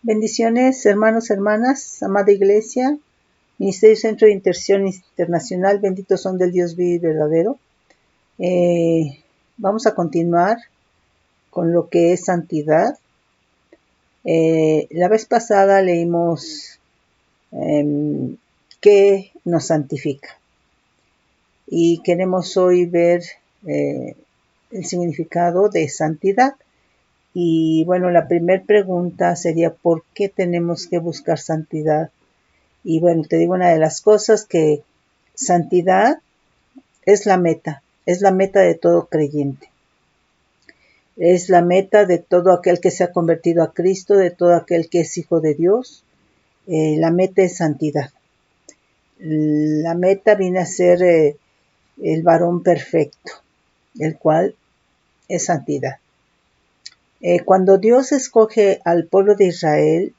Bendiciones, hermanos, hermanas, amada iglesia, Ministerio Centro de Intercesión Internacional, benditos son del Dios vivo y verdadero. Vamos a continuar con lo que es santidad. La vez pasada leímos qué nos santifica y queremos hoy ver el significado de santidad. Y bueno, la primera pregunta sería ¿por qué tenemos que buscar santidad? Y bueno, te digo una de las cosas que santidad es la meta de todo creyente. Es la meta de todo aquel que se ha convertido a Cristo, de todo aquel que es hijo de Dios. La meta es santidad. La meta viene a ser el varón perfecto, el cual es santidad. Cuando Dios escoge al pueblo de Israel,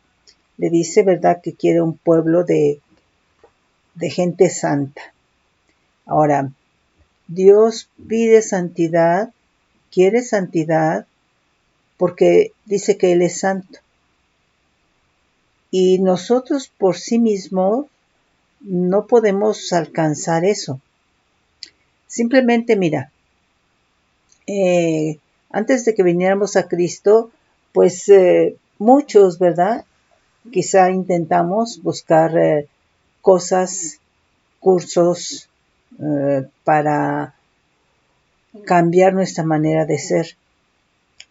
le dice, ¿verdad?, que quiere un pueblo de gente santa. Ahora, Dios pide santidad, quiere santidad, porque dice que Él es santo. Y nosotros por sí mismos no podemos alcanzar eso. Simplemente mira, antes de que viniéramos a Cristo, pues muchos, ¿verdad?, quizá intentamos buscar cosas, cursos para cambiar nuestra manera de ser,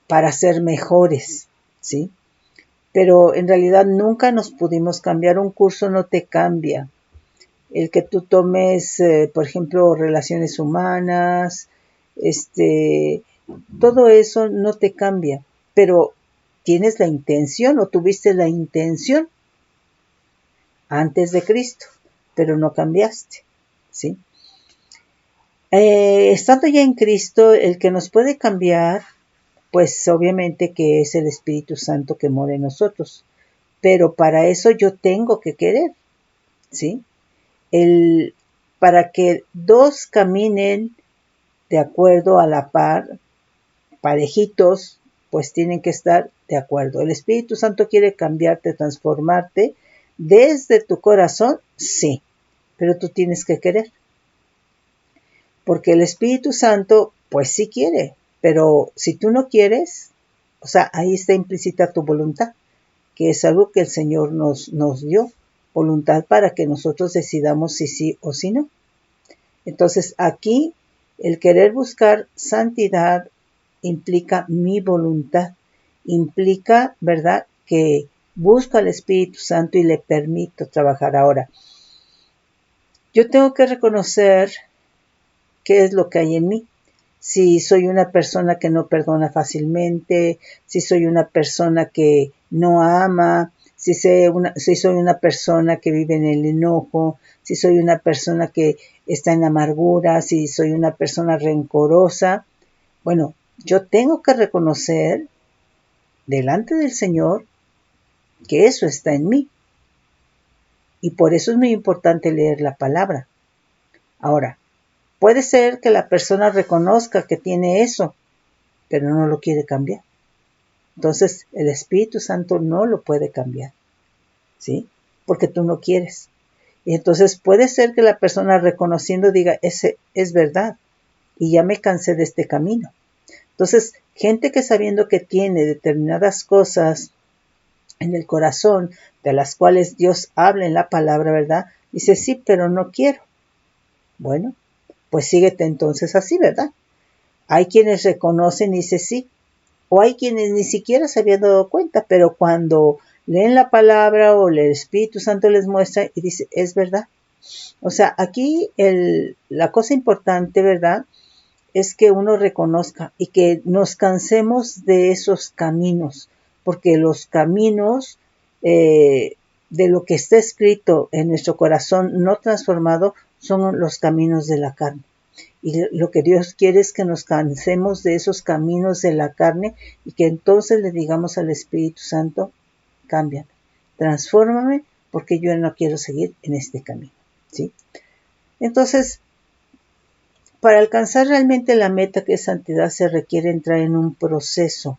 para ser mejores, ¿sí? Pero en realidad nunca nos pudimos cambiar. Un curso no te cambia. El que tú tomes, por ejemplo, relaciones humanas, todo eso no te cambia, pero tienes la intención o tuviste la intención antes de Cristo, pero no cambiaste, ¿sí? Estando ya en Cristo, el que nos puede cambiar, pues obviamente que es el Espíritu Santo que mora en nosotros. Pero para eso yo tengo que querer, ¿sí? Para que dos caminen de acuerdo a la par, parejitos, pues tienen que estar de acuerdo. El Espíritu Santo quiere cambiarte, transformarte desde tu corazón, sí, pero tú tienes que querer. Porque el Espíritu Santo, pues sí quiere, pero si tú no quieres, o sea, ahí está implícita tu voluntad, que es algo que el Señor nos dio, voluntad para que nosotros decidamos si sí o si no. Entonces aquí el querer buscar santidad implica mi voluntad, implica, ¿verdad?, que busco al Espíritu Santo y le permito trabajar. Ahora, yo tengo que reconocer qué es lo que hay en mí. Si soy una persona que no perdona fácilmente, si soy una persona que no ama, si soy una persona que vive en el enojo, si soy una persona que está en amargura, si soy una persona rencorosa. Bueno, yo tengo que reconocer delante del Señor que eso está en mí. Y por eso es muy importante leer la palabra. Ahora, puede ser que la persona reconozca que tiene eso, pero no lo quiere cambiar. Entonces, el Espíritu Santo no lo puede cambiar, ¿sí? Porque tú no quieres. Y entonces puede ser que la persona reconociendo diga, ese es verdad, y ya me cansé de este camino. Entonces, gente que sabiendo que tiene determinadas cosas en el corazón, de las cuales Dios habla en la palabra, ¿verdad?, dice, sí, pero no quiero. Bueno, pues síguete entonces así, ¿verdad? Hay quienes reconocen y dicen sí, o hay quienes ni siquiera se habían dado cuenta, pero cuando leen la palabra o el Espíritu Santo les muestra y dice, es verdad. O sea, aquí la cosa importante, ¿verdad?, es que uno reconozca y que nos cansemos de esos caminos, porque los caminos de lo que está escrito en nuestro corazón no transformado son los caminos de la carne. Y lo que Dios quiere es que nos cansemos de esos caminos de la carne y que entonces le digamos al Espíritu Santo, cámbiame, transfórmame, porque yo no quiero seguir en este camino, ¿sí? Entonces, para alcanzar realmente la meta que es santidad se requiere entrar en un proceso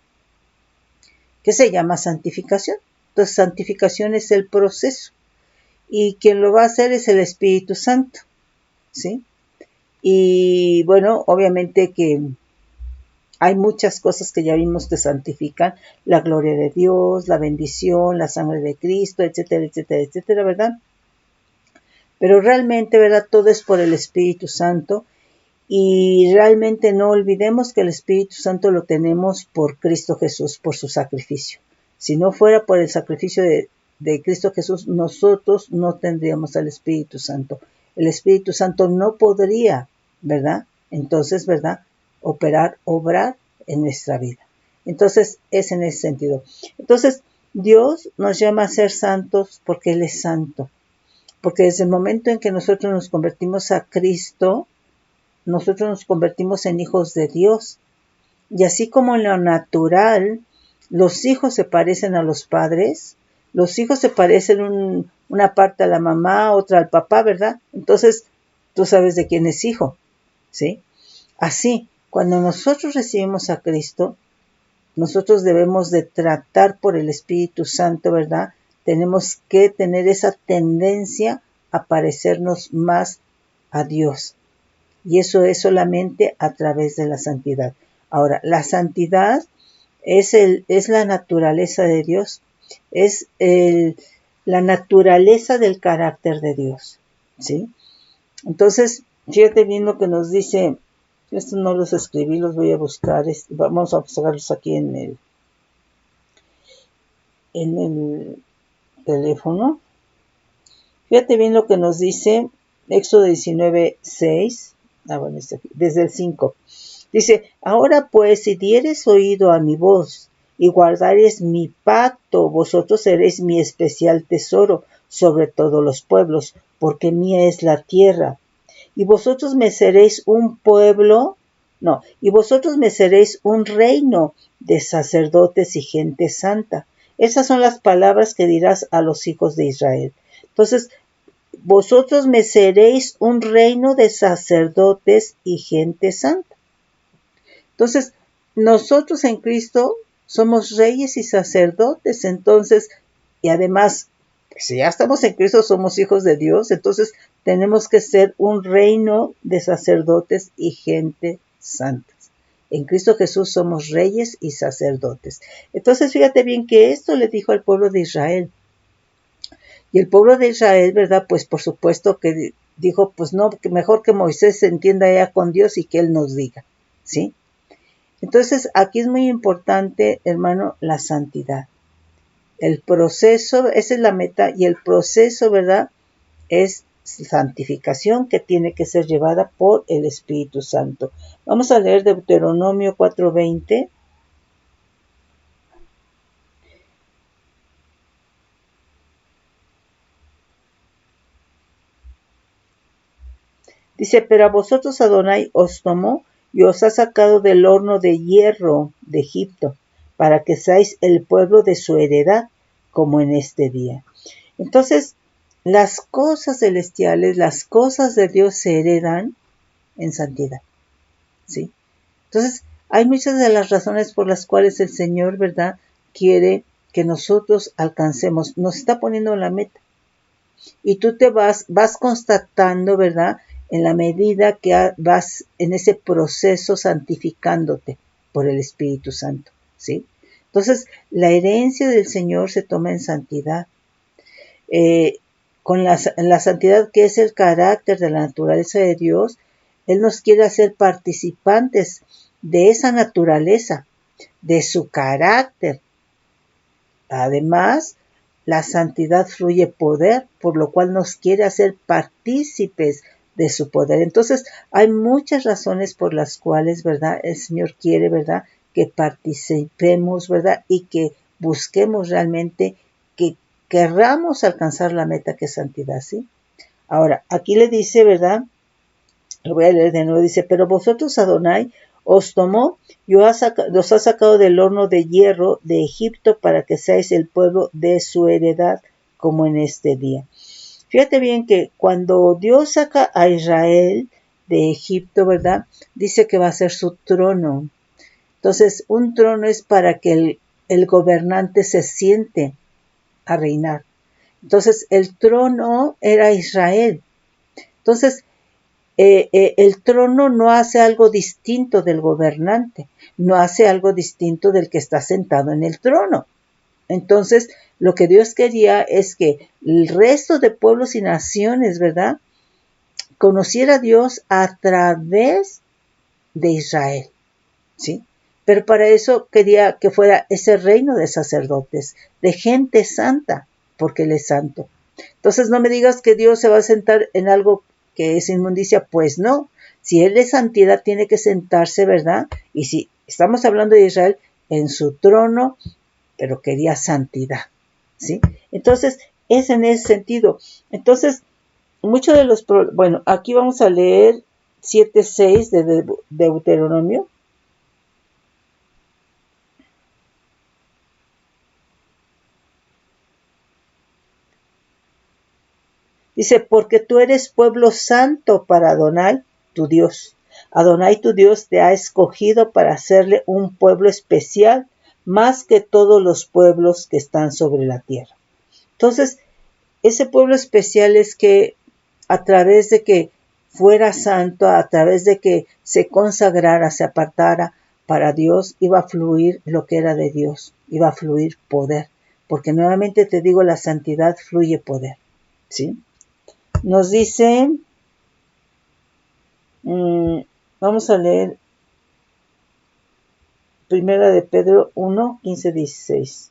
que se llama santificación. Entonces, santificación es el proceso. Y quien lo va a hacer es el Espíritu Santo, ¿sí? Y bueno, obviamente que hay muchas cosas que ya vimos que santifican: la gloria de Dios, la bendición, la sangre de Cristo, etcétera, etcétera, etcétera, ¿verdad? Pero realmente, ¿verdad? Todo es por el Espíritu Santo. Y realmente no olvidemos que el Espíritu Santo lo tenemos por Cristo Jesús, por su sacrificio. Si no fuera por el sacrificio de Cristo Jesús, nosotros no tendríamos al Espíritu Santo. El Espíritu Santo no podría, ¿verdad? Entonces, ¿verdad? Obrar en nuestra vida. Entonces, es en ese sentido. Entonces, Dios nos llama a ser santos porque Él es santo. Porque desde el momento en que nosotros nos convertimos a Cristo, nosotros nos convertimos en hijos de Dios. Y así como en lo natural, los hijos se parecen a los padres, los hijos se parecen una parte a la mamá, otra al papá, ¿verdad? Entonces, tú sabes de quién es hijo, ¿sí? Así, cuando nosotros recibimos a Cristo, nosotros debemos de tratar por el Espíritu Santo, ¿verdad? Tenemos que tener esa tendencia a parecernos más a Dios. Y eso es solamente a través de la santidad. Ahora, la santidad es la naturaleza de Dios, es la naturaleza del carácter de Dios, ¿sí? Entonces, fíjate bien lo que nos dice. Estos no los escribí, los voy a buscar. Vamos a buscarlos aquí en el teléfono. Fíjate bien lo que nos dice Éxodo 19:6. Bueno, desde el 5. Dice: ahora pues, si dieres oído a mi voz y guardares mi pacto, vosotros seréis mi especial tesoro sobre todos los pueblos, porque mía es la tierra. Y vosotros me seréis un pueblo, y vosotros me seréis un reino de sacerdotes y gente santa. Esas son las palabras que dirás a los hijos de Israel. Entonces, vosotros me seréis un reino de sacerdotes y gente santa. Entonces, nosotros en Cristo somos reyes y sacerdotes. Entonces, y además, si ya estamos en Cristo, somos hijos de Dios. Entonces, tenemos que ser un reino de sacerdotes y gente santa. En Cristo Jesús somos reyes y sacerdotes. Entonces, fíjate bien que esto le dijo al pueblo de Israel. Y el pueblo de Israel, ¿verdad? Pues por supuesto que dijo, pues no, que mejor que Moisés se entienda ya con Dios y que Él nos diga, ¿sí? Entonces, aquí es muy importante, hermano, la santidad. El proceso, esa es la meta, y el proceso, ¿verdad? Es santificación que tiene que ser llevada por el Espíritu Santo. Vamos a leer Deuteronomio 4:20. Dice: pero a vosotros Adonai os tomó y os ha sacado del horno de hierro de Egipto, para que seáis el pueblo de su heredad, como en este día. Entonces, las cosas celestiales, las cosas de Dios se heredan en santidad, ¿sí? Entonces, hay muchas de las razones por las cuales el Señor, ¿verdad?, quiere que nosotros alcancemos, nos está poniendo la meta. Y tú te vas constatando, ¿verdad?, en la medida que vas en ese proceso santificándote por el Espíritu Santo, ¿sí? Entonces, la herencia del Señor se toma en santidad. Con la santidad, que es el carácter de la naturaleza de Dios, Él nos quiere hacer participantes de esa naturaleza, de su carácter. Además, la santidad fluye poder, por lo cual nos quiere hacer partícipes de su poder. Entonces, hay muchas razones por las cuales, ¿verdad?, el Señor quiere, ¿verdad?, que participemos, ¿verdad?, y que busquemos realmente, que querramos alcanzar la meta que es santidad, ¿sí? Ahora, aquí le dice, ¿verdad?, lo voy a leer de nuevo, dice: pero vosotros, Adonai, os tomó y os ha sacado del horno de hierro de Egipto, para que seáis el pueblo de su heredad, como en este día. Fíjate bien que cuando Dios saca a Israel de Egipto, ¿verdad?, dice que va a ser su trono. Entonces, un trono es para que el gobernante se siente. a reinar. Entonces el trono era Israel. Entonces el trono no hace algo distinto del gobernante, no hace algo distinto del que está sentado en el trono. Entonces, lo que Dios quería es que el resto de pueblos y naciones, ¿verdad?, conociera a Dios a través de Israel, ¿sí? Pero para eso quería que fuera ese reino de sacerdotes, de gente santa, porque Él es santo. Entonces no me digas que Dios se va a sentar en algo que es inmundicia, pues no. Si Él es santidad, tiene que sentarse, ¿verdad? Y si estamos hablando de Israel, en su trono, pero quería santidad, ¿sí? Entonces, es en ese sentido. Entonces, muchos de los... Bueno, aquí vamos a leer 7:6 de Deuteronomio. Dice, porque tú eres pueblo santo para Adonai, tu Dios. Adonai, tu Dios, te ha escogido para hacerle un pueblo especial, más que todos los pueblos que están sobre la tierra. Entonces, ese pueblo especial es que a través de que fuera santo, a través de que se consagrara, se apartara para Dios, iba a fluir lo que era de Dios, iba a fluir poder. Porque nuevamente te digo, la santidad fluye poder, ¿sí? Nos dice, vamos a leer Primera de Pedro 1, 15, 16.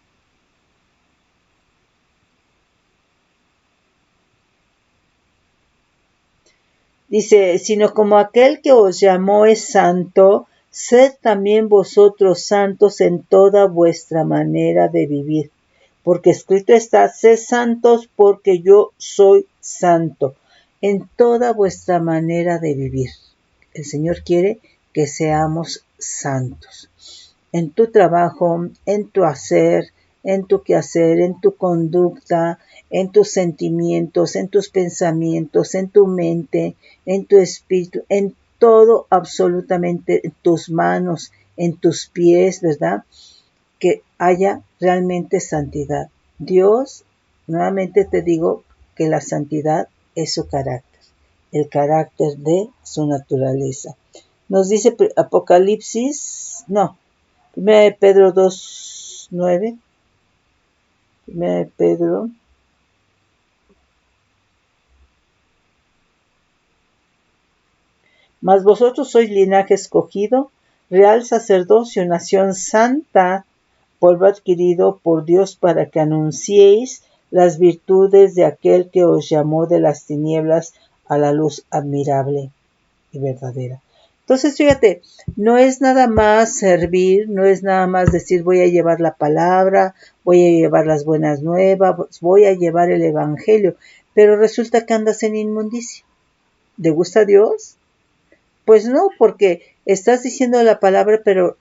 Dice, sino como aquel que os llamó es santo, sed también vosotros santos en toda vuestra manera de vivir. Porque escrito está, sed santos porque yo soy santo. En toda vuestra manera de vivir. El Señor quiere que seamos santos. En tu trabajo, en tu hacer, en tu quehacer, en tu conducta, en tus sentimientos, en tus pensamientos, en tu mente, en tu espíritu, en todo absolutamente, en tus manos, en tus pies, ¿verdad? Que haya realmente santidad. Dios, nuevamente te digo que la santidad es su carácter, el carácter de su naturaleza. Nos dice Apocalipsis, no, 1 de Pedro 2:9, 1 de Pedro, mas vosotros sois linaje escogido, real sacerdocio, nación santa, pueblo adquirido por Dios para que anunciéis las virtudes de aquel que os llamó de las tinieblas a la luz admirable y verdadera. Entonces, fíjate, no es nada más servir, no es nada más decir voy a llevar la palabra, voy a llevar las buenas nuevas, voy a llevar el evangelio, pero resulta que andas en inmundicia. ¿Le gusta a Dios? Pues no, porque estás diciendo la palabra, pero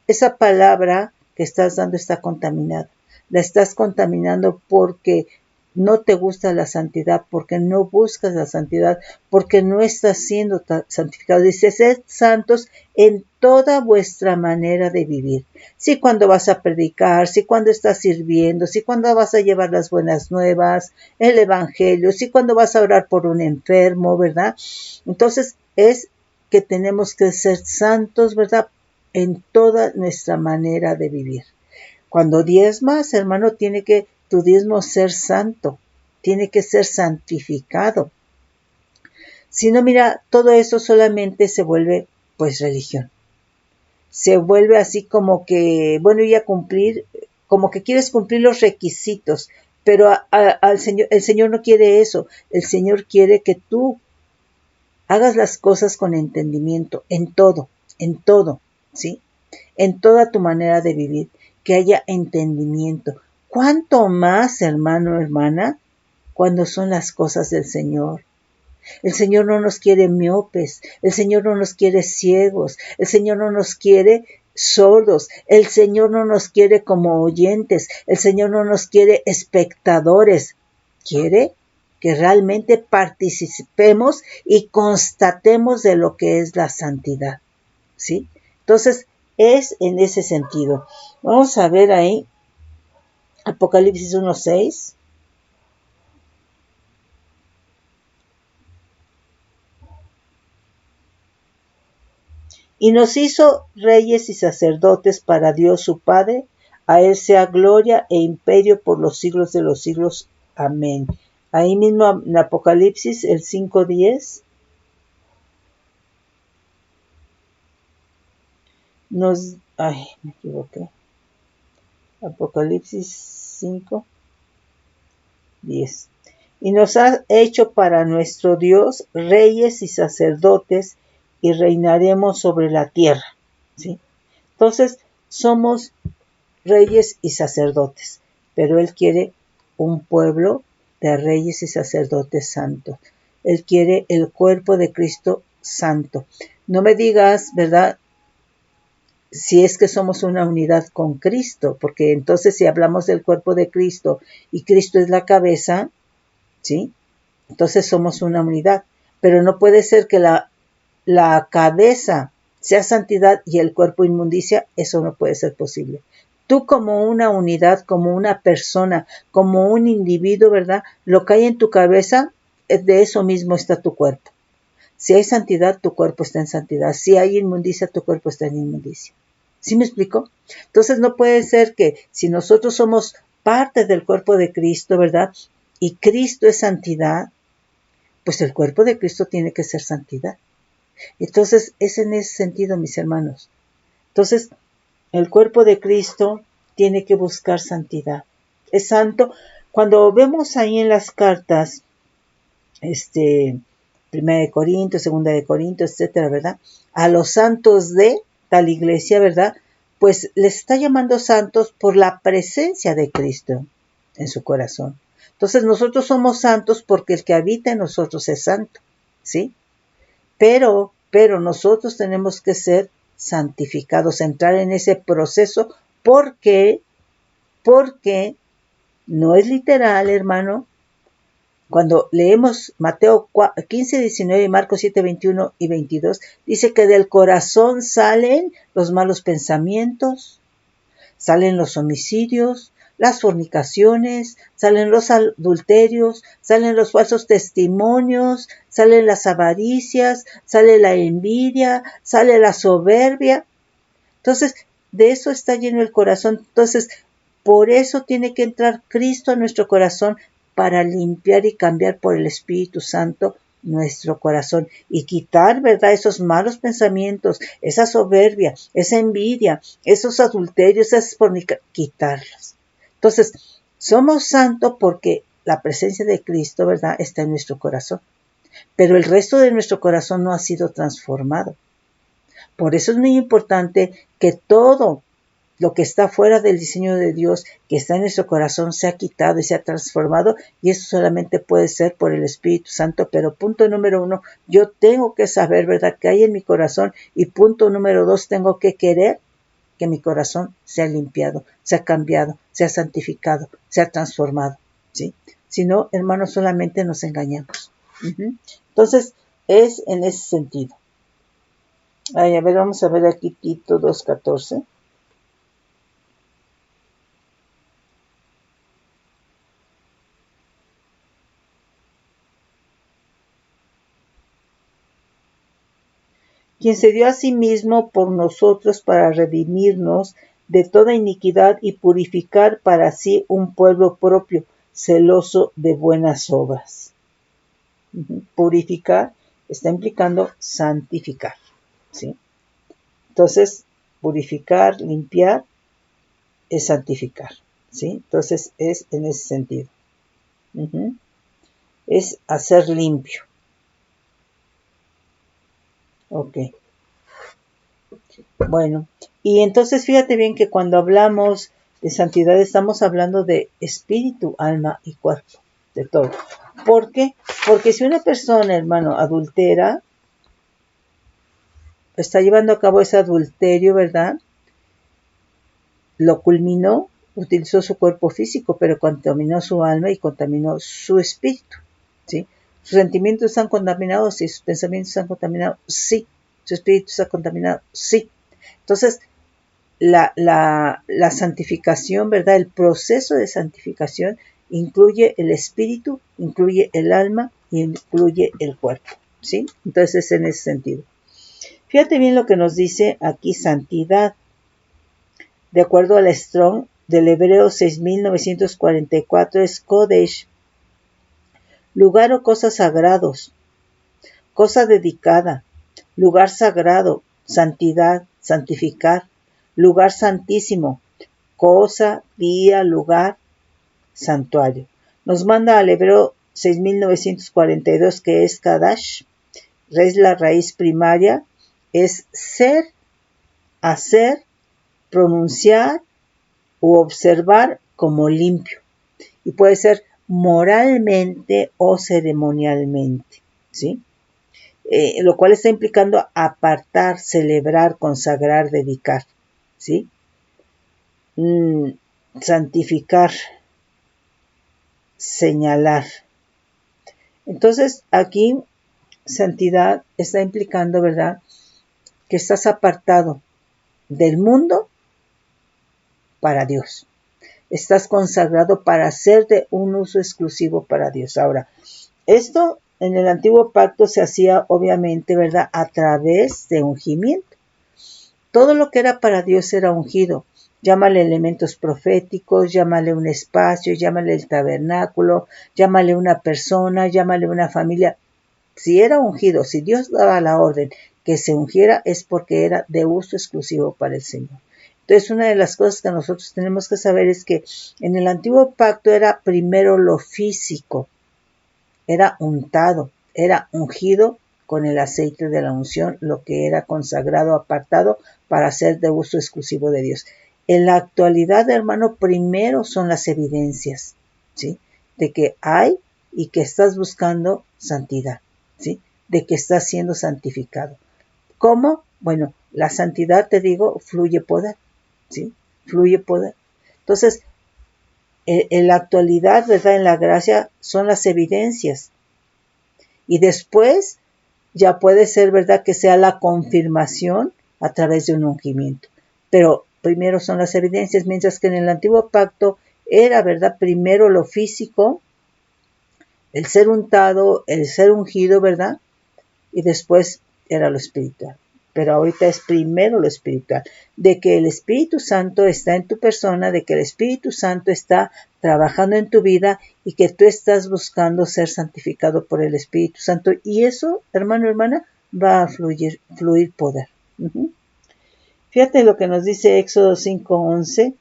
esa palabra que estás dando está contaminada. La estás contaminando porque no te gusta la santidad, porque no buscas la santidad, porque no estás siendo santificado. Dice, sed santos en toda vuestra manera de vivir. Si cuando vas a predicar, si cuando estás sirviendo, si cuando vas a llevar las buenas nuevas, el evangelio, si cuando vas a orar por un enfermo, ¿verdad? Entonces es que tenemos que ser santos, ¿verdad? En toda nuestra manera de vivir. Cuando diezmas, hermano, tiene que tu diezmo ser santo, tiene que ser santificado. Si no, mira, todo eso solamente se vuelve, pues, religión. Se vuelve así como que, bueno, ya cumplir, como que quieres cumplir los requisitos, pero al Señor, el Señor no quiere eso. El Señor quiere que tú hagas las cosas con entendimiento, en todo, ¿sí? En toda tu manera de vivir, que haya entendimiento. ¿Cuánto más, hermano, hermana, cuando son las cosas del Señor? El Señor no nos quiere miopes, el Señor no nos quiere ciegos, el Señor no nos quiere sordos, el Señor no nos quiere como oyentes, el Señor no nos quiere espectadores, quiere que realmente participemos y constatemos de lo que es la santidad, ¿sí? Entonces, es en ese sentido. Vamos a ver ahí Apocalipsis 1:6. Y nos hizo reyes y sacerdotes para Dios su Padre. A Él sea gloria e imperio por los siglos de los siglos. Amén. Ahí mismo en Apocalipsis, el 5:10, me equivoqué. Apocalipsis 5:10. Y nos ha hecho para nuestro Dios reyes y sacerdotes y reinaremos sobre la tierra. ¿Sí? Entonces, somos reyes y sacerdotes, pero Él quiere un pueblo de reyes y sacerdotes santos. Él quiere el cuerpo de Cristo santo. No me digas, ¿verdad?, si es que somos una unidad con Cristo, porque entonces si hablamos del cuerpo de Cristo y Cristo es la cabeza, ¿sí? Entonces somos una unidad. Pero no puede ser que la cabeza sea santidad y el cuerpo inmundicia. Eso no puede ser posible. Tú como una unidad, como una persona, como un individuo, ¿verdad? Lo que hay en tu cabeza, de eso mismo está tu cuerpo. Si hay santidad, tu cuerpo está en santidad. Si hay inmundicia, tu cuerpo está en inmundicia. ¿Sí me explico? Entonces no puede ser que si nosotros somos parte del cuerpo de Cristo, ¿verdad? Y Cristo es santidad, pues el cuerpo de Cristo tiene que ser santidad. Entonces es en ese sentido, mis hermanos. Entonces, el cuerpo de Cristo tiene que buscar santidad. Es santo. Cuando vemos ahí en las cartas, Primera de Corintios, Segunda de Corintios, etcétera, ¿verdad? A los santos de tal iglesia, ¿verdad? Pues les está llamando santos por la presencia de Cristo en su corazón. Entonces nosotros somos santos porque el que habita en nosotros es santo, ¿sí? Pero nosotros tenemos que ser santificados, entrar en ese proceso porque no es literal, hermano. Cuando leemos Mateo 15:19 y Marcos 7:21 y 22, dice que del corazón salen los malos pensamientos, salen los homicidios, las fornicaciones, salen los adulterios, salen los falsos testimonios, salen las avaricias, sale la envidia, sale la soberbia. Entonces, de eso está lleno el corazón. Entonces, por eso tiene que entrar Cristo a nuestro corazón para limpiar y cambiar por el Espíritu Santo nuestro corazón y quitar, ¿verdad?, esos malos pensamientos, esa soberbia, esa envidia, esos adulterios, esas fornicaciones, quitarlos. Entonces, somos santos porque la presencia de Cristo, ¿verdad?, está en nuestro corazón, pero el resto de nuestro corazón no ha sido transformado. Por eso es muy importante que todo lo que está fuera del diseño de Dios, que está en nuestro corazón, sea quitado y sea transformado, y eso solamente puede ser por el Espíritu Santo. Pero punto número 1, yo tengo que saber, ¿verdad?, qué hay en mi corazón, y punto número 2, tengo que querer que mi corazón sea limpiado, sea cambiado, sea santificado, sea transformado, ¿sí? Si no, hermanos, solamente nos engañamos. Entonces, es en ese sentido. Ay, a ver, vamos a ver aquí Tito 2:14. Quien se dio a sí mismo por nosotros para redimirnos de toda iniquidad y purificar para sí un pueblo propio, celoso de buenas obras. Purificar está implicando santificar, ¿sí? Entonces, purificar, limpiar, es santificar, ¿sí? Entonces, es en ese sentido. Es hacer limpio. Ok. Bueno, y entonces fíjate bien que cuando hablamos de santidad estamos hablando de espíritu, alma y cuerpo, de todo. ¿Por qué? Porque si una persona, hermano, adultera, está llevando a cabo ese adulterio, ¿verdad? Lo culminó, utilizó su cuerpo físico, pero contaminó su alma y contaminó su espíritu, ¿sí? ¿Sus sentimientos están contaminados? Sí. ¿Sus pensamientos están contaminados? Sí. ¿Su espíritu está contaminado? Sí. Entonces, la santificación, ¿verdad? El proceso de santificación incluye el espíritu, incluye el alma y incluye el cuerpo, ¿sí? Entonces, en ese sentido. Fíjate bien lo que nos dice aquí santidad. De acuerdo al Strong del Hebreo 6944 es Kodesh, lugar o cosa sagrados, cosa dedicada, lugar sagrado, santidad, santificar, lugar santísimo, cosa, día, lugar, santuario. Nos manda al Hebreo 6942 que es Kadash, es la raíz primaria, es ser, hacer, pronunciar u observar como limpio. Y puede ser moralmente o ceremonialmente, ¿sí? Lo cual está implicando apartar, celebrar, consagrar, dedicar, ¿sí? Santificar, señalar. Entonces, aquí, santidad está implicando, ¿verdad?, que estás apartado del mundo para Dios. Estás consagrado para hacer de un uso exclusivo para Dios. Ahora, esto en el antiguo pacto se hacía obviamente, ¿verdad?, a través de ungimiento. Todo lo que era para Dios era ungido. Llámale elementos proféticos, llámale un espacio, llámale el tabernáculo, llámale una persona, llámale una familia. Si era ungido, si Dios daba la orden que se ungiera, es porque era de uso exclusivo para el Señor. Entonces, una de las cosas que nosotros tenemos que saber es que en el antiguo pacto era primero lo físico, era untado, era ungido con el aceite de la unción, lo que era consagrado, apartado para ser de uso exclusivo de Dios. En la actualidad, hermano, primero son las evidencias, ¿sí?, de que hay y que estás buscando santidad, ¿sí?, de que estás siendo santificado. ¿Cómo? Bueno, la santidad, te digo, fluye poder, ¿sí? Fluye poder. Entonces, en la actualidad, ¿verdad?, en la gracia son las evidencias. Y después ya puede ser, ¿verdad?, que sea la confirmación a través de un ungimiento. Pero primero son las evidencias, mientras que en el antiguo pacto era, ¿verdad?, primero lo físico, el ser untado, el ser ungido, ¿verdad?, y después era lo espiritual. Pero ahorita es primero lo espiritual, de que el Espíritu Santo está en tu persona, de que el Espíritu Santo está trabajando en tu vida y que tú estás buscando ser santificado por el Espíritu Santo. Y eso, hermano, hermana, va a fluir poder. Fíjate lo que nos dice Éxodo 5:11.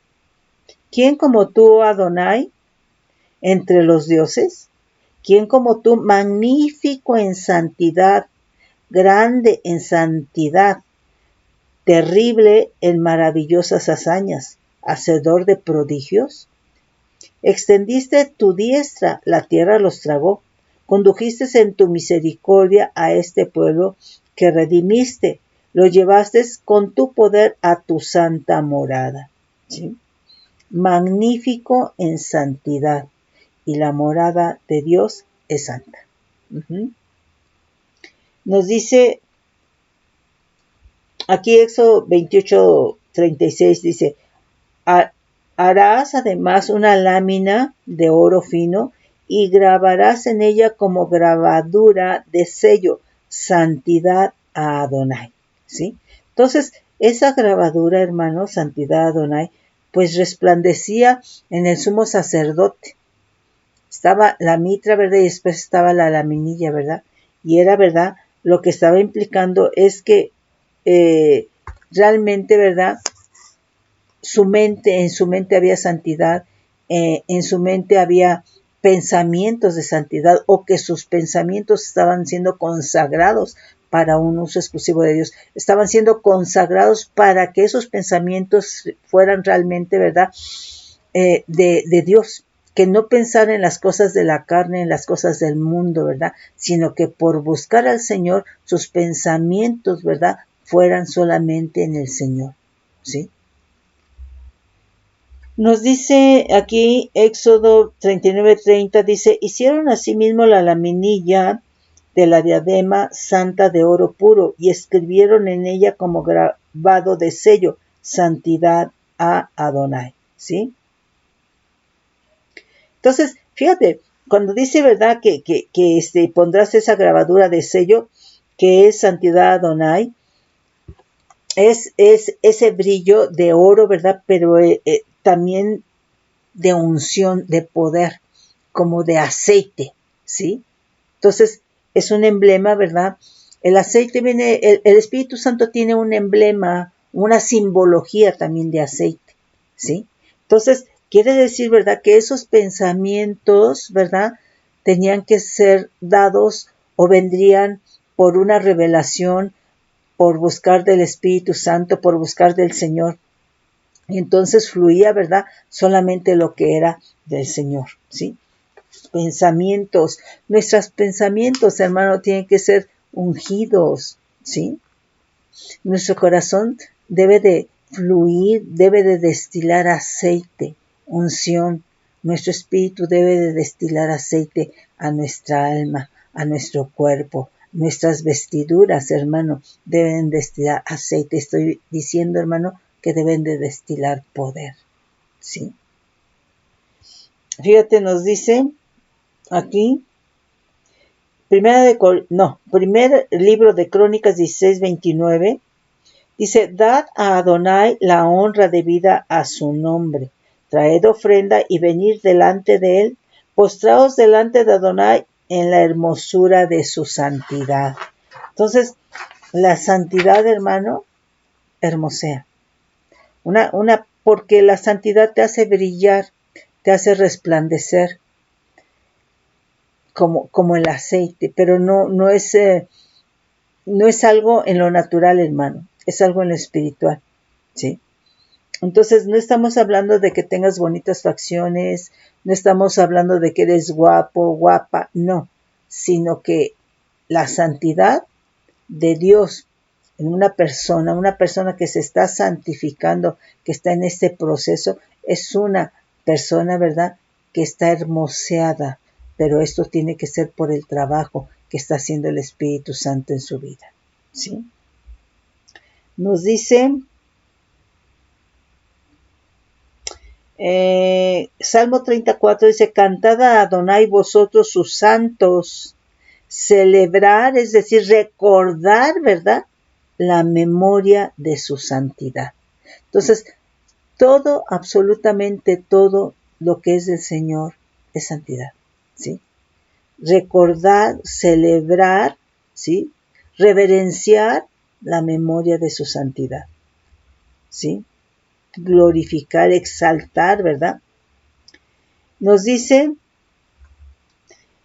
¿Quién como tú, Adonai, entre los dioses? ¿Quién como tú, magnífico en santidad, grande en santidad, terrible en maravillosas hazañas, hacedor de prodigios? Extendiste tu diestra, la tierra los tragó. Condujiste en tu misericordia a este pueblo que redimiste. Lo llevaste con tu poder a tu santa morada. ¿Sí? Magnífico en santidad. Y la morada de Dios es santa. Nos dice aquí Éxodo 28:36 dice, harás además una lámina de oro fino y grabarás en ella como grabadura de sello, santidad a Adonai, ¿sí? Entonces, esa grabadura, hermano, santidad a Adonai, pues resplandecía en el sumo sacerdote. Estaba la mitra, ¿verdad? Y después estaba la laminilla, ¿verdad? Y era, ¿verdad? Lo que estaba implicando es que realmente, ¿verdad?, en su mente había santidad, en su mente había pensamientos de santidad, o que sus pensamientos estaban siendo consagrados para un uso exclusivo de Dios, estaban siendo consagrados para que esos pensamientos fueran realmente, ¿verdad?, de Dios, que no pensar en las cosas de la carne, en las cosas del mundo, ¿verdad?, sino que por buscar al Señor, sus pensamientos, ¿verdad?, fueran solamente en el Señor, ¿sí? Nos dice aquí Éxodo 39:30, dice, hicieron asimismo la laminilla de la diadema santa de oro puro y escribieron en ella como grabado de sello, santidad a Adonai, ¿sí? Entonces, fíjate, cuando dice, ¿verdad?, que pondrás esa grabadura de sello, que es santidad a Adonai, es ese brillo de oro, ¿verdad?, pero también de unción, de poder, como de aceite, ¿sí? Entonces, es un emblema, ¿verdad? El aceite viene, el Espíritu Santo tiene un emblema, una simbología también de aceite, ¿sí? Entonces, quiere decir, ¿verdad?, que esos pensamientos, ¿verdad?, tenían que ser dados o vendrían por una revelación, por buscar del Espíritu Santo, por buscar del Señor. Y entonces fluía, ¿verdad?, solamente lo que era del Señor, ¿sí? Pensamientos, nuestros pensamientos, hermano, tienen que ser ungidos, ¿sí? Nuestro corazón debe de fluir, debe de destilar aceite, unción. Nuestro espíritu debe de destilar aceite a nuestra alma, a nuestro cuerpo. Nuestras vestiduras, hermano, deben destilar aceite. Estoy diciendo, hermano, que deben de destilar poder, ¿sí? Fíjate, nos dice aquí, primer libro de Crónicas 16:29, dice, dad a Adonai la honra debida a su nombre, traed ofrenda y venid delante de él, postraos delante de Adonai en la hermosura de su santidad. Entonces, la santidad, hermano, hermosea. Porque la santidad te hace brillar, te hace resplandecer como el aceite, pero no es algo en lo natural, hermano, es algo en lo espiritual, ¿sí? Entonces, no estamos hablando de que tengas bonitas facciones, no estamos hablando de que eres guapo, guapa, no, sino que la santidad de Dios en una persona que se está santificando, que está en este proceso, es una persona, ¿verdad?, que está hermoseada, pero esto tiene que ser por el trabajo que está haciendo el Espíritu Santo en su vida, ¿sí? Nos dice Salmo 34, dice, cantad a Adonai vosotros sus santos, celebrar, es decir, recordar, ¿verdad?, la memoria de su santidad. Entonces, todo, absolutamente todo lo que es del Señor es santidad, ¿sí? Recordar, celebrar, ¿sí?, reverenciar la memoria de su santidad, ¿sí? Glorificar, exaltar, ¿verdad? Nos dice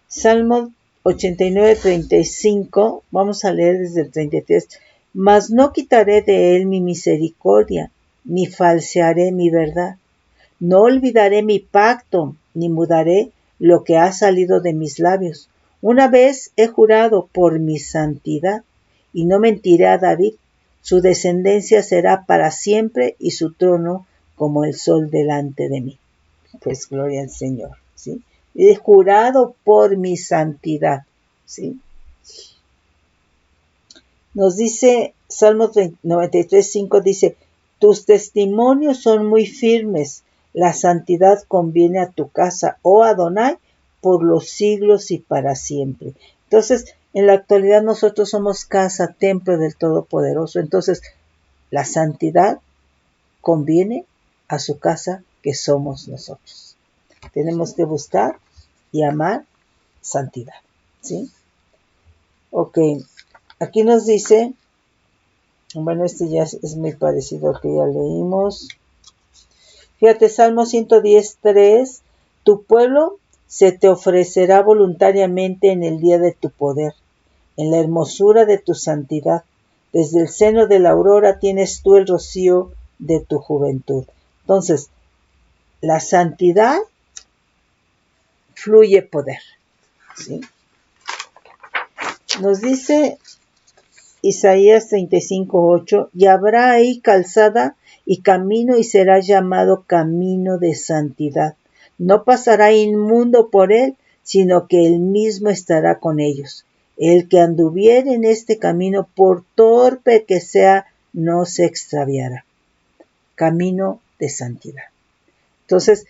Salmo 89:35, vamos a leer desde el 33, mas no quitaré de él mi misericordia, ni falsearé mi verdad. No olvidaré mi pacto, ni mudaré lo que ha salido de mis labios. Una vez he jurado por mi santidad, y no mentiré a David. Su descendencia será para siempre, y su trono como el sol delante de mí. Pues gloria al Señor, ¿sí? He jurado por mi santidad, ¿sí? Nos dice Salmo 93:5, dice, tus testimonios son muy firmes, la santidad conviene a tu casa, oh Adonai, por los siglos y para siempre. Entonces, en la actualidad nosotros somos casa, templo del Todopoderoso. Entonces, la santidad conviene a su casa, que somos nosotros. Tenemos que buscar y amar santidad, ¿sí? Ok, aquí nos dice, bueno, este ya es muy parecido al que ya leímos. Fíjate, Salmo 110:3, tu pueblo se te ofrecerá voluntariamente en el día de tu poder, en la hermosura de tu santidad. Desde el seno de la aurora tienes tú el rocío de tu juventud. Entonces, la santidad fluye poder, ¿sí? Nos dice Isaías 35:8, y habrá ahí calzada y camino, y será llamado camino de santidad. No pasará inmundo por él, sino que él mismo estará con ellos. El que anduviere en este camino, por torpe que sea, no se extraviará. camino de santidad. Entonces,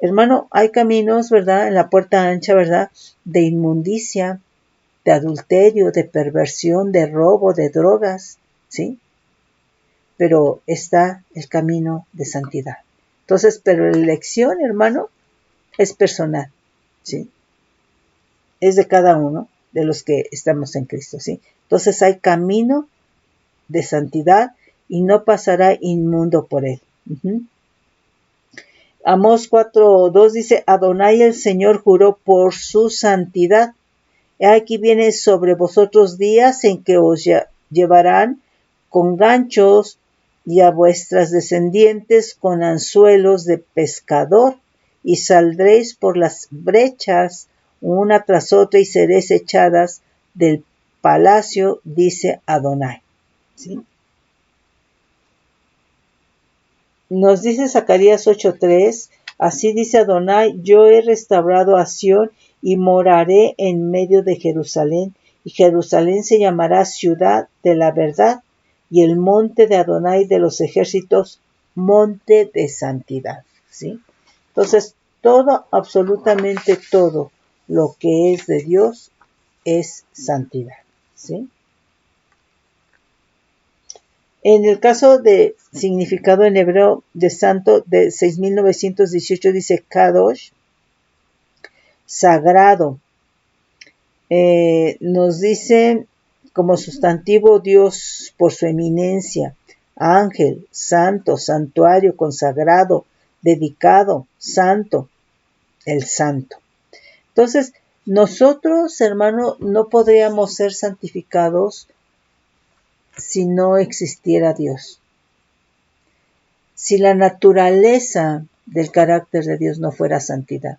hermano, hay caminos, ¿verdad? En la puerta ancha, ¿verdad? De inmundicia, de adulterio, de perversión, de robo, de drogas, ¿sí? Pero está el camino de santidad. Entonces, pero la elección, hermano, es personal, ¿sí? Es de cada uno de los que estamos en Cristo, ¿sí? Entonces hay camino de santidad y no pasará inmundo por él. Amós 4:2 dice, Adonai el Señor juró por su santidad. Aquí viene sobre vosotros días en que os llevarán con ganchos y a vuestras descendientes con anzuelos de pescador, y saldréis por las brechas una tras otra y seréis echadas del palacio, dice Adonai. ¿Sí? Nos dice Zacarías 8:3, así dice Adonai, yo he restaurado a Sión y moraré en medio de Jerusalén, y Jerusalén se llamará ciudad de la verdad, y el monte de Adonai de los ejércitos, monte de santidad. ¿Sí? Entonces, todo, absolutamente todo lo que es de Dios es santidad. ¿Sí? En el caso de significado en hebreo de santo de 6918 dice Kadosh, sagrado. Nos dice como sustantivo Dios por su eminencia, ángel, santo, santuario, consagrado, dedicado, santo, el santo. Entonces, nosotros, hermano, no podríamos ser santificados si no existiera Dios. Si la naturaleza del carácter de Dios no fuera santidad,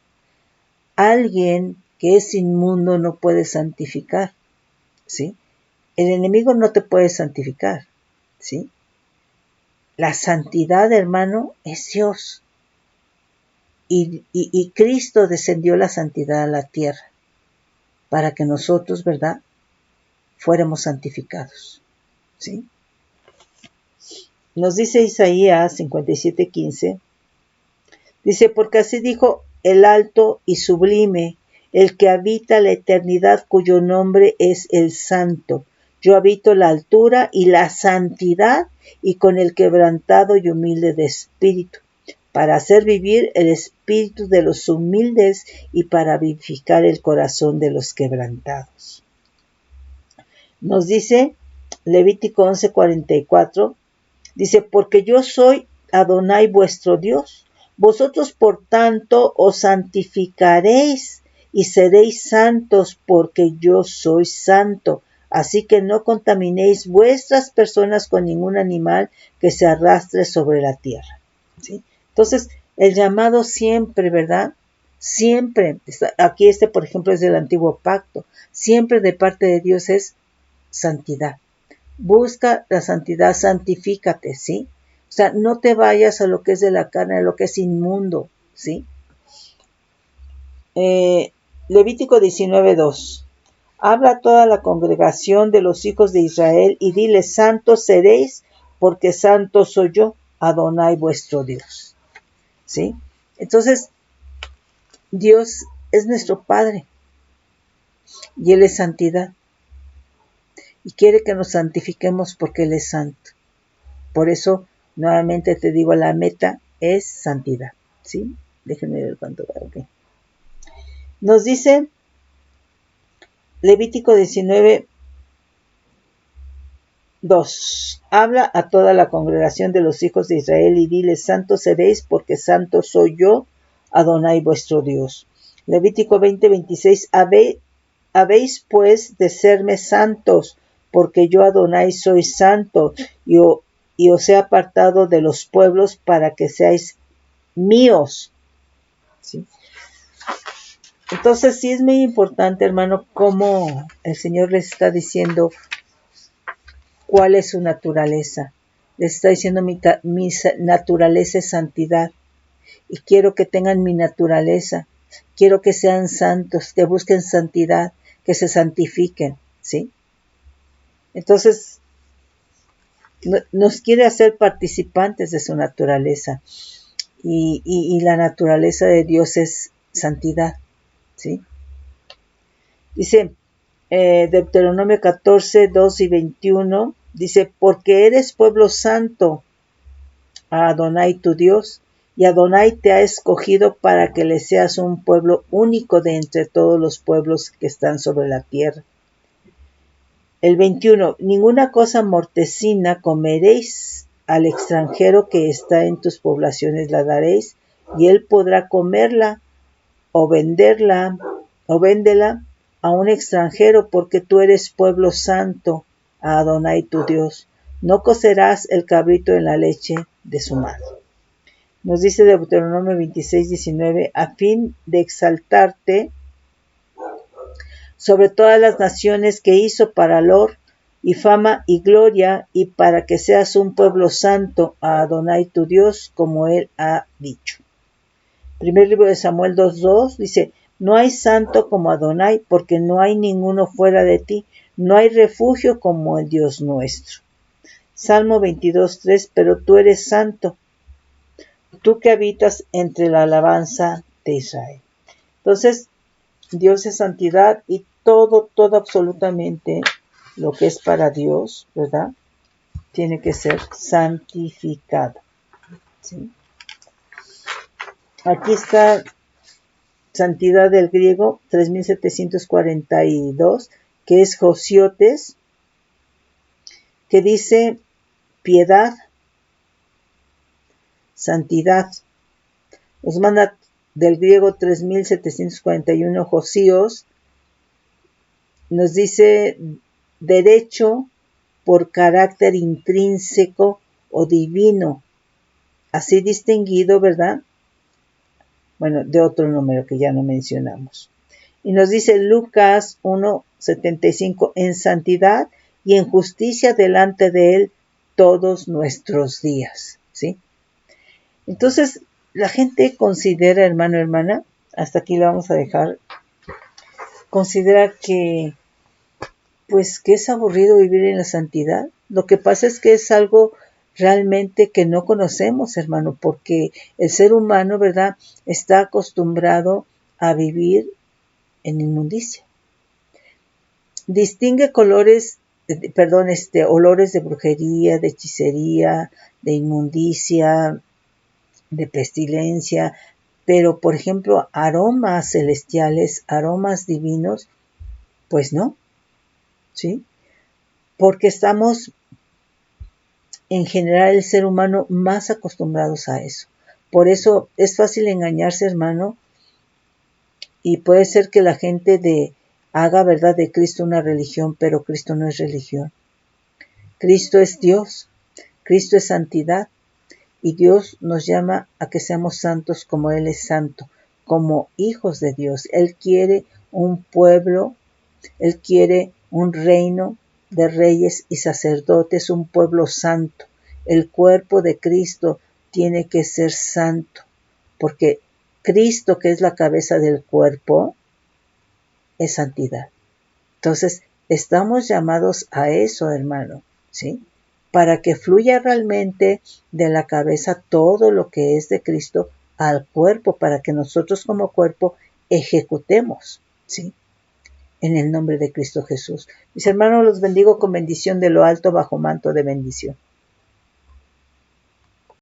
alguien que es inmundo no puede santificar, ¿sí? El enemigo no te puede santificar, ¿sí? La santidad, hermano, es Dios. Y Cristo descendió la santidad a la tierra para que nosotros, ¿verdad?, fuéramos santificados, ¿sí? Nos dice Isaías 57:15, dice, porque así dijo el alto y sublime, el que habita la eternidad, cuyo nombre es el Santo. Yo habito la altura y la santidad, y con el quebrantado y humilde de espíritu, para hacer vivir el espíritu de los humildes y para vivificar el corazón de los quebrantados. Nos dice Levítico 11:44, dice, porque yo soy Adonai vuestro Dios. Vosotros, por tanto, os santificaréis y seréis santos, porque yo soy santo. Así que no contaminéis vuestras personas con ningún animal que se arrastre sobre la tierra. ¿Sí? Entonces, el llamado siempre, ¿verdad? Siempre, aquí por ejemplo, es del antiguo pacto, siempre de parte de Dios es santidad. Busca la santidad, santifícate, ¿sí? O sea, no te vayas a lo que es de la carne, a lo que es inmundo, ¿sí? Levítico 19:2. Habla a toda la congregación de los hijos de Israel y dile, santos seréis, porque santo soy yo, Adonai vuestro Dios. ¿Sí? Entonces, Dios es nuestro Padre y Él es santidad. Y quiere que nos santifiquemos porque Él es santo. Por eso, nuevamente te digo, la meta es santidad. ¿Sí? Déjenme ver cuánto va. Okay. Nos dice Levítico 19:2. Habla a toda la congregación de los hijos de Israel y dile, santos seréis porque santo soy yo, Adonai vuestro Dios. Levítico 20:26. Habéis pues de serme santos, porque yo Adonai soy santo, y os he apartado de los pueblos para que seáis míos. ¿Sí? Entonces sí es muy importante, hermano, cómo el Señor les está diciendo cuál es su naturaleza. Les está diciendo mi naturaleza es santidad. Y quiero que tengan mi naturaleza. Quiero que sean santos, que busquen santidad, que se santifiquen. ¿Sí? Entonces, nos quiere hacer participantes de su naturaleza. Y la naturaleza de Dios es santidad, ¿sí? Dice Deuteronomio 14, 2 y 21, dice, porque eres pueblo santo a Adonai tu Dios, y Adonai te ha escogido para que le seas un pueblo único de entre todos los pueblos que están sobre la tierra. El 21, ninguna cosa mortecina comeréis, al extranjero que está en tus poblaciones la daréis, y él podrá comerla o venderla o véndela a un extranjero, porque tú eres pueblo santo a Adonai tu Dios. No cocerás el cabrito en la leche de su madre. Nos dice Deuteronomio 26, 19, a fin de exaltarte sobre todas las naciones que hizo para lor y fama y gloria, y para que seas un pueblo santo a Adonai tu Dios, como él ha dicho. Primer libro de Samuel 2:2 dice, no hay santo como Adonai, porque no hay ninguno fuera de ti, no hay refugio como el Dios nuestro. Salmo 22:3, pero tú eres santo, tú que habitas entre la alabanza de Israel. Entonces, Dios es santidad y todo absolutamente lo que es para Dios, ¿verdad? Tiene que ser santificado, ¿sí? Aquí está santidad del griego 3742, que es Josiotes, que dice piedad, santidad. Nos manda del griego 3741, Josíos, nos dice derecho por carácter intrínseco o divino, así distinguido, ¿verdad? Bueno, de otro número que ya no mencionamos. Y nos dice Lucas 1:75, en santidad y en justicia delante de él todos nuestros días, ¿sí? Entonces, la gente considera, hermano, hermana, hasta aquí lo vamos a dejar, considera que, pues, que es aburrido vivir en la santidad. Lo que pasa es que es algo realmente que no conocemos, hermano, porque el ser humano, ¿verdad?, está acostumbrado a vivir en inmundicia. Distingue olores de brujería, de hechicería, de inmundicia, de pestilencia, pero por ejemplo, aromas celestiales, aromas divinos, pues no, ¿sí? Porque estamos en general el ser humano más acostumbrados a eso. Por eso es fácil engañarse, hermano, y puede ser que la gente haga, ¿verdad?, de Cristo una religión, pero Cristo no es religión. Cristo es Dios, Cristo es santidad, y Dios nos llama a que seamos santos como Él es santo, como hijos de Dios. Él quiere un pueblo, Él quiere un reino de reyes y sacerdotes, un pueblo santo. El cuerpo de Cristo tiene que ser santo, porque Cristo, que es la cabeza del cuerpo, es santidad. Entonces, estamos llamados a eso, hermano, ¿sí? Para que fluya realmente de la cabeza todo lo que es de Cristo al cuerpo, para que nosotros como cuerpo ejecutemos, ¿sí? En el nombre de Cristo Jesús. Mis hermanos, los bendigo con bendición de lo alto bajo manto de bendición.